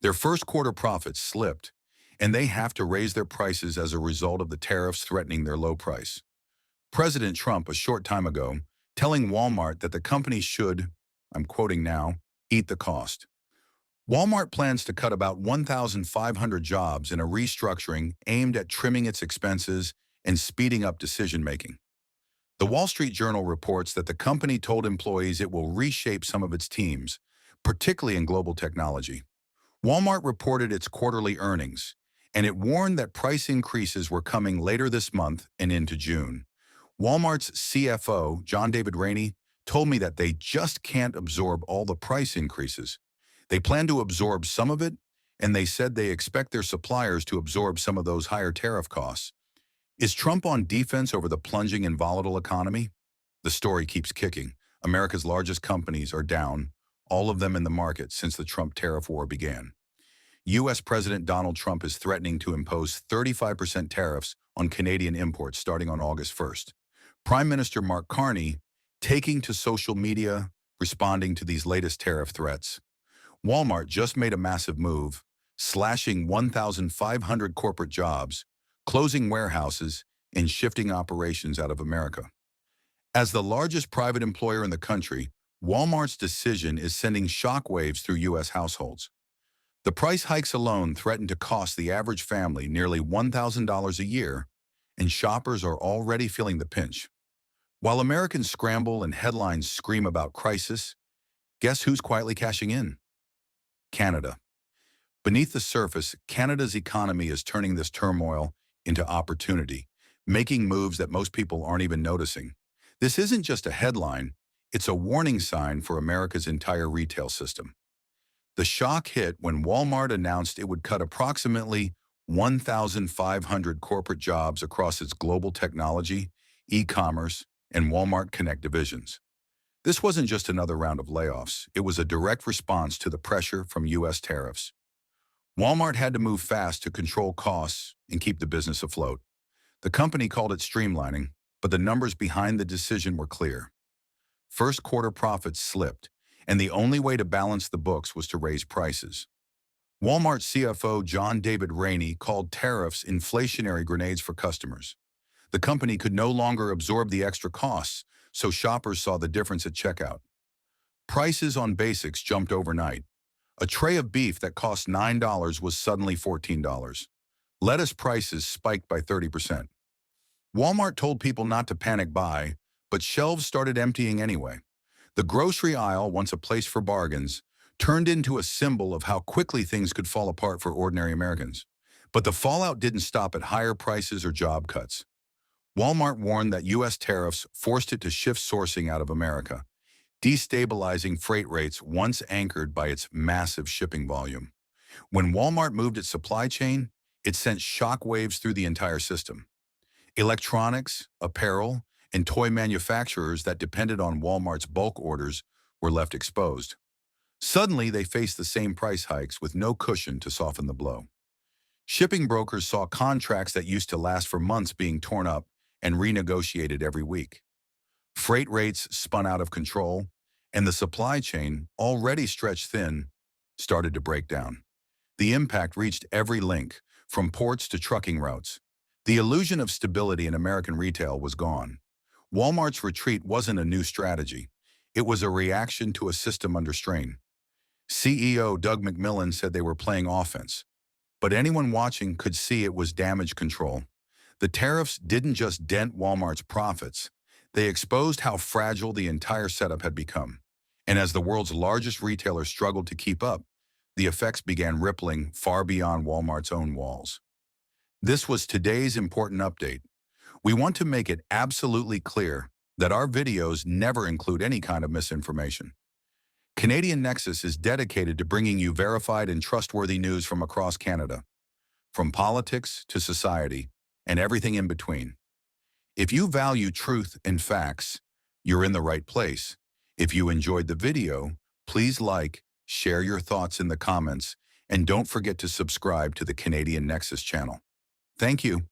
Their first quarter profits slipped, and they have to raise their prices as a result of the tariffs threatening their low price. President Trump, a short time ago, telling Walmart that the company should, I'm quoting now, eat the cost. Walmart plans to cut about 1,500 jobs in a restructuring aimed at trimming its expenses and speeding up decision-making. The Wall Street Journal reports that the company told employees it will reshape some of its teams, particularly in global technology. Walmart reported its quarterly earnings, and it warned that price increases were coming later this month and into June. Walmart's CFO, John David Rainey, told me that they just can't absorb all the price increases. They plan to absorb some of it, and they said they expect their suppliers to absorb some of those higher tariff costs. Is Trump on defense over the plunging and volatile economy? The story keeps kicking. America's largest companies are down, all of them in the market since the Trump tariff war began. U.S. President Donald Trump is threatening to impose 35% tariffs on Canadian imports starting on August 1st. Prime Minister Mark Carney taking to social media, responding to these latest tariff threats. Walmart just made a massive move, slashing 1,500 corporate jobs, closing warehouses, and shifting operations out of America. As the largest private employer in the country, Walmart's decision is sending shockwaves through U.S. households. The price hikes alone threaten to cost the average family nearly $1,000 a year, and shoppers are already feeling the pinch. While Americans scramble and headlines scream about crisis, guess who's quietly cashing in? Canada. Beneath the surface, Canada's economy is turning this turmoil into opportunity, making moves that most people aren't even noticing. This isn't just a headline, it's a warning sign for America's entire retail system. The shock hit when Walmart announced it would cut approximately 1,500 corporate jobs across its global technology, e-commerce, and Walmart Connect divisions. This wasn't just another round of layoffs. It was a direct response to the pressure from U.S. tariffs. Walmart had to move fast to control costs and keep the business afloat. The company called it streamlining, but the numbers behind the decision were clear. First quarter profits slipped, and the only way to balance the books was to raise prices. Walmart CFO John David Rainey called tariffs inflationary grenades for customers. The company could no longer absorb the extra costs, so shoppers saw the difference at checkout. Prices on basics jumped overnight. A tray of beef that cost $9 was suddenly $14. Lettuce prices spiked by 30%. Walmart told people not to panic buy, but shelves started emptying anyway. The grocery aisle, once a place for bargains, turned into a symbol of how quickly things could fall apart for ordinary Americans. But the fallout didn't stop at higher prices or job cuts. Walmart warned that U.S. tariffs forced it to shift sourcing out of America, destabilizing freight rates once anchored by its massive shipping volume. When Walmart moved its supply chain, it sent shockwaves through the entire system. Electronics, apparel, and toy manufacturers that depended on Walmart's bulk orders were left exposed. Suddenly, they faced the same price hikes with no cushion to soften the blow. Shipping brokers saw contracts that used to last for months being torn up and renegotiated every week. Freight rates spun out of control, and the supply chain, already stretched thin, started to break down. The impact reached every link, from ports to trucking routes. The illusion of stability in American retail was gone. Walmart's retreat wasn't a new strategy. It was a reaction to a system under strain. CEO Doug McMillon said they were playing offense, but anyone watching could see it was damage control. The tariffs didn't just dent Walmart's profits, they exposed how fragile the entire setup had become. And as the world's largest retailer struggled to keep up, the effects began rippling far beyond Walmart's own walls. This was today's important update. We want to make it absolutely clear that our videos never include any kind of misinformation. Canadian Nexus is dedicated to bringing you verified and trustworthy news from across Canada, from politics to society, and everything in between. If you value truth and facts, you're in the right place. If you enjoyed the video, please like, share your thoughts in the comments, and don't forget to subscribe to the Canadian Nexus channel. Thank you.